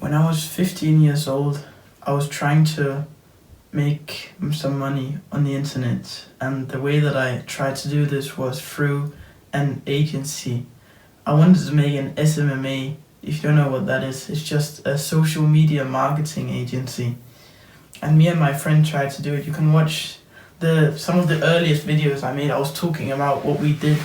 When I was 15 years old, I was trying to make some money on the internet, and the way that I tried to do this was through an agency. I wanted to make an SMMA. If you don't know what that is, it's just a social media marketing agency. And me and my friend tried to do it. You can watch some of the earliest videos I made. I was talking about what we did,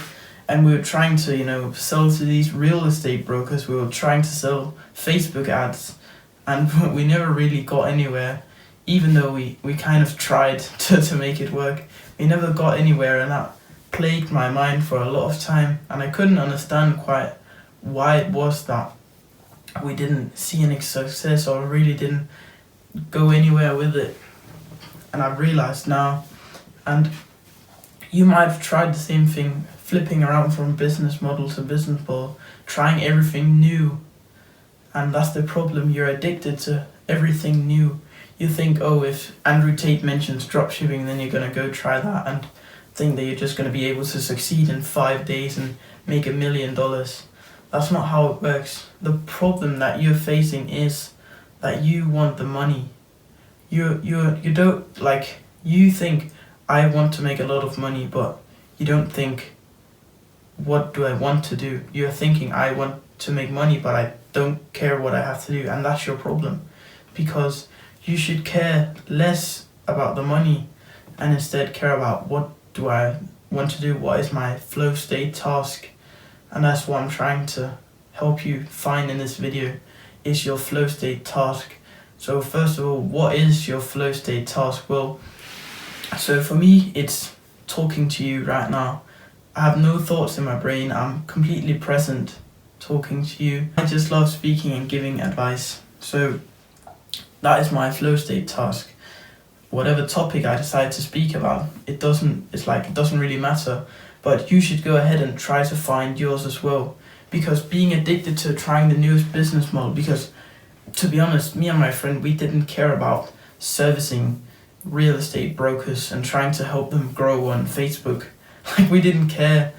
and we were trying to, sell to these real estate brokers. We were trying to sell Facebook ads, and we never really got anywhere. Even though we kind of tried to make it work, we never got anywhere, and that plagued my mind for a lot of time, and I couldn't understand quite why it was that we didn't see any success or really didn't go anywhere with it. And I've realized now, and you might have tried the same thing, flipping around from business model to business model, trying everything new. And that's the problem, you're addicted to everything new. You think, oh, if Andrew Tate mentions dropshipping, then you're going to go try that and think that you're just going to be able to succeed in 5 days and make $1 million. That's not how it works. The problem that you're facing is that you want the money. You don't, like, you think, I want to make a lot of money, but you don't think, what do I want to do? You're thinking, I want to make money, but I don't care what I have to do. And that's your problem, because you should care less about the money and instead care about, what do I want to do? What is my flow state task? And that's what I'm trying to help you find in this video, is your flow state task. So first of all, what is your flow state task? Well, so for me, it's talking to you right now. I have no thoughts in my brain. I'm completely present talking to you. I just love speaking and giving advice. So that is my flow state task. Whatever topic I decide to speak about, it doesn't really matter. But you should go ahead and try to find yours as well. Because being addicted to trying the newest business model, because to be honest, me and my friend, we didn't care about servicing real estate brokers and trying to help them grow on Facebook. Like, we didn't care,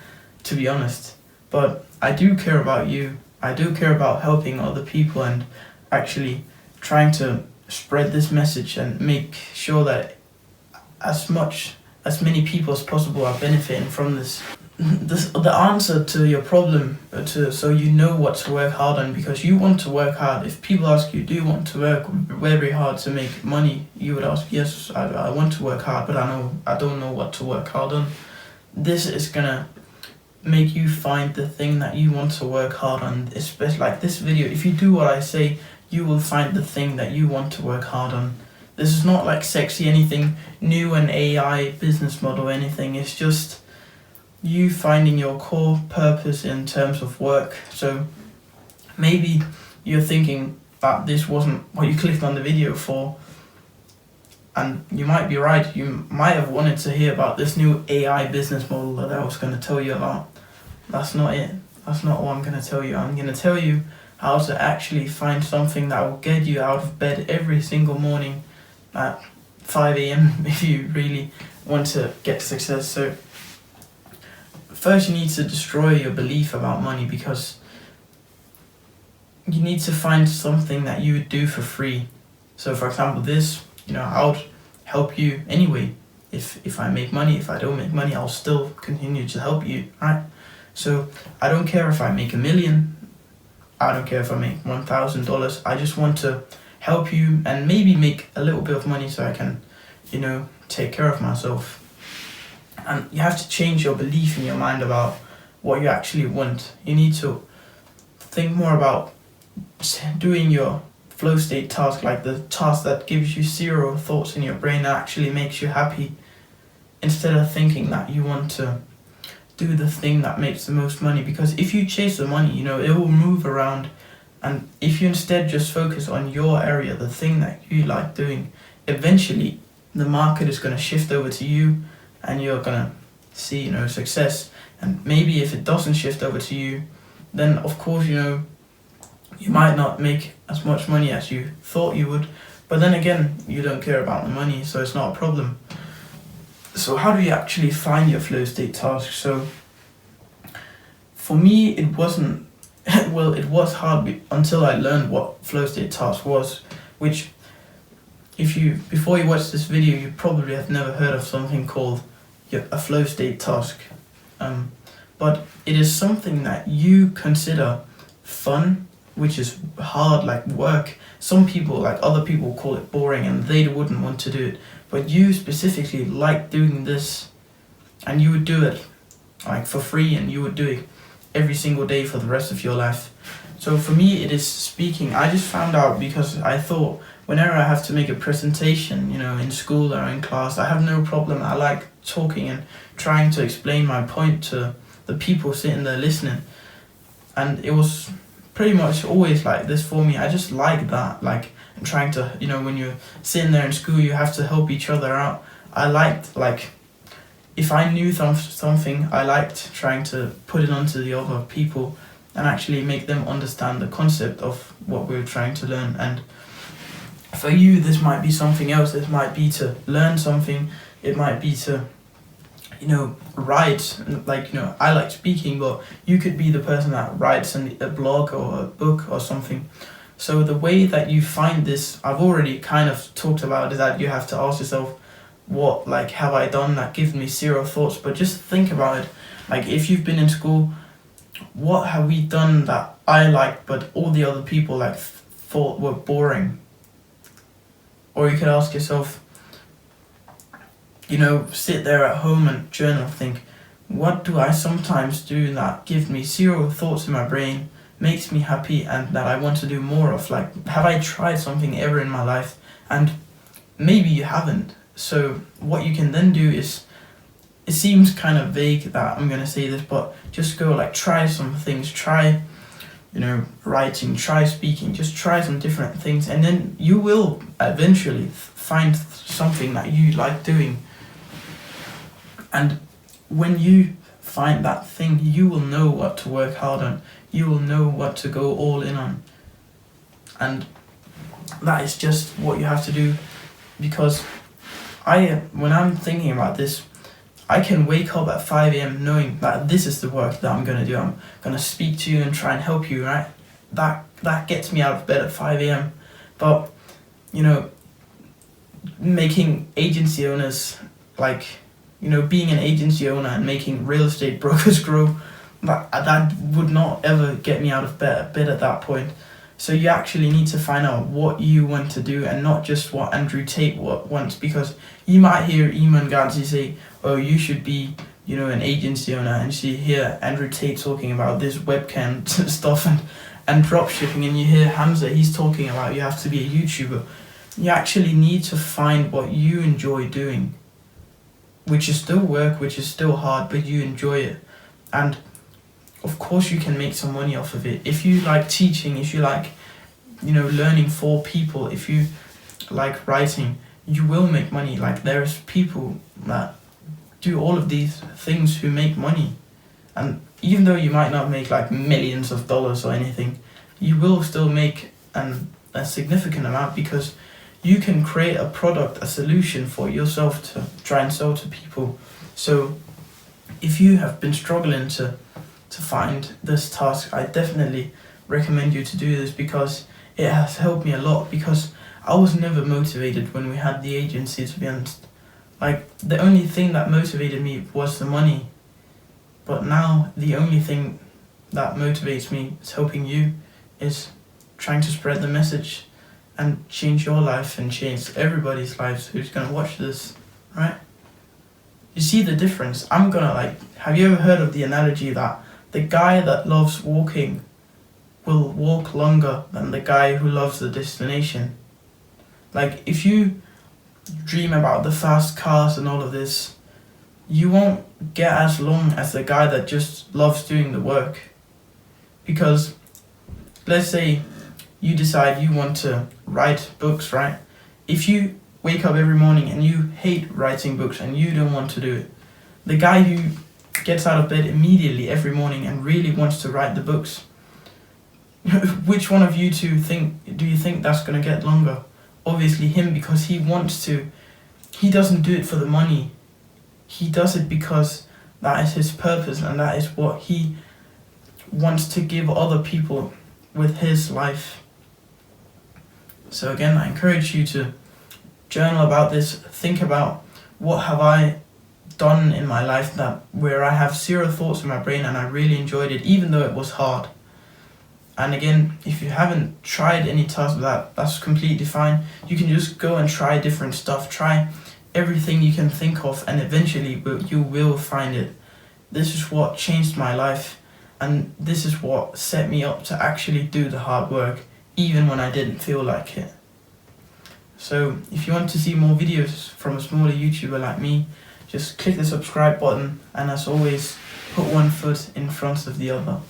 to be honest. But I do care about you. I do care about helping other people and actually trying to spread this message and make sure that as many people as possible are benefiting from this. The answer to your problem, so you know what to work hard on, because you want to work hard. If people ask you, do you want to work very hard to make money, you would ask, yes, I want to work hard, but I don't know what to work hard on. This is gonna make you find the thing that you want to work hard on. Especially like this video, if you do what I say, you will find the thing that you want to work hard on. This is not like sexy, anything new, an AI business model, anything. It's just you finding your core purpose in terms of work. So maybe you're thinking that this wasn't what you clicked on the video for, and you might be right. You might have wanted to hear about this new AI business model that I was going to tell you about. That's not it. That's not what I'm going to tell you. I'm going to tell you how to actually find something that will get you out of bed every single morning at 5 a.m. if you really want to get success. So first, you need to destroy your belief about money, because you need to find something that you would do for free. So for example, this, I would help you anyway. If I make money, if I don't make money, I'll still continue to help you, right? So I don't care if I make $1 million. I don't care if I make $1,000. I just want to help you and maybe make a little bit of money so I can, take care of myself. And you have to change your belief in your mind about what you actually want. You need to think more about doing your flow state task, like the task that gives you zero thoughts in your brain that actually makes you happy, instead of thinking that you want to do the thing that makes the most money. Because if you chase the money, it will move around. And if you instead just focus on your area, the thing that you like doing, eventually the market is going to shift over to you and you're going to see, success. And maybe if it doesn't shift over to you, then of course, you might not make as much money as you thought you would. But then again, you don't care about the money, so it's not a problem. So how do you actually find your flow state task? So for me, it wasn't well, it was hard until I learned what flow state task was, which before you watch this video, you probably have never heard of something called a flow state task. But it is something that you consider fun, which is hard, like work. Some people, like other people, call it boring and they wouldn't want to do it. But you specifically like doing this, and you would do it like for free, and you would do it every single day for the rest of your life. So for me, it is speaking. I just found out because I thought whenever I have to make a presentation, in school or in class, I have no problem. I like talking and trying to explain my point to the people sitting there listening. And it was pretty much always like this for me. I just like that, like trying to, when you're sitting there in school, you have to help each other out. I liked, like, if I knew something, I liked trying to put it onto the other people and actually make them understand the concept of what we're trying to learn. And for you, this might be something else. This might be to learn something. It might be to, write. Like, I like speaking, but you could be the person that writes a blog or a book or something. So the way that you find this, I've already kind of talked about, is that you have to ask yourself, what, like, have I done that gives me zero thoughts? But just think about it. Like, if you've been in school, what have we done that I liked but all the other people thought were boring? Or you could ask yourself, sit there at home and journal, think, what do I sometimes do that gives me zero thoughts in my brain, makes me happy, and that I want to do more of? Like, have I tried something ever in my life? And maybe you haven't. So what you can then do is, it seems kind of vague that I'm going to say this, but just go try some things, try, writing, try speaking, just try some different things, and then you will eventually find something that you like doing. And when you find that thing, you will know what to work hard on, you will know what to go all in on. And that is just what you have to do, because when I'm thinking about this, I can wake up at 5 a.m. knowing that this is the work that I'm going to do. I'm going to speak to you and try and help you, right? That gets me out of bed at 5 a.m. But, making agency owners, being an agency owner and making real estate brokers grow, that would not ever get me out of bed at that point. So you actually need to find out what you want to do and not just what Andrew Tate wants, because you might hear Iman Gadzhi say, oh, you should be, an agency owner, and you hear Andrew Tate talking about this webcam stuff and dropshipping, and you hear Hamza, he's talking about you have to be a YouTuber. You actually need to find what you enjoy doing, which is still work, which is still hard, but you enjoy it. And of course you can make some money off of it. If you like teaching, if you like, learning for people, if you like writing, you will make money. Like, there's people that do all of these things who make money. And even though you might not make millions of dollars or anything, you will still make a significant amount, because you can create a product, a solution for yourself to try and sell to people. So if you have been struggling to find this task, I definitely recommend you to do this, because it has helped me a lot, because I was never motivated when we had the agency, to be honest. The only thing that motivated me was the money. But now the only thing that motivates me is helping you, is trying to spread the message and change your life and change everybody's lives who's going to watch this, right? You see the difference? I'm gonna have you ever heard of the analogy that the guy that loves walking will walk longer than the guy who loves the destination? If you dream about the fast cars and all of this, you won't get as long as the guy that just loves doing the work. Because let's say you decide you want to write books, right? If you wake up every morning and you hate writing books and you don't want to do it, the guy who gets out of bed immediately every morning and really wants to write the books, which one of you two do you think that's going to get longer? Obviously him, because he wants to. He doesn't do it for the money. He does it because that is his purpose, and that is what he wants to give other people with his life. So again, I encourage you to journal about this. Think about, what have I done in my life that where I have zero thoughts in my brain and I really enjoyed it, even though it was hard. And again, if you haven't tried any task of that, that's completely fine. You can just go and try different stuff. Try everything you can think of, and eventually you will find it. This is what changed my life, and this is what set me up to actually do the hard work, even when I didn't feel like it. So if you want to see more videos from a smaller YouTuber like me, just click the subscribe button, and as always, put one foot in front of the other.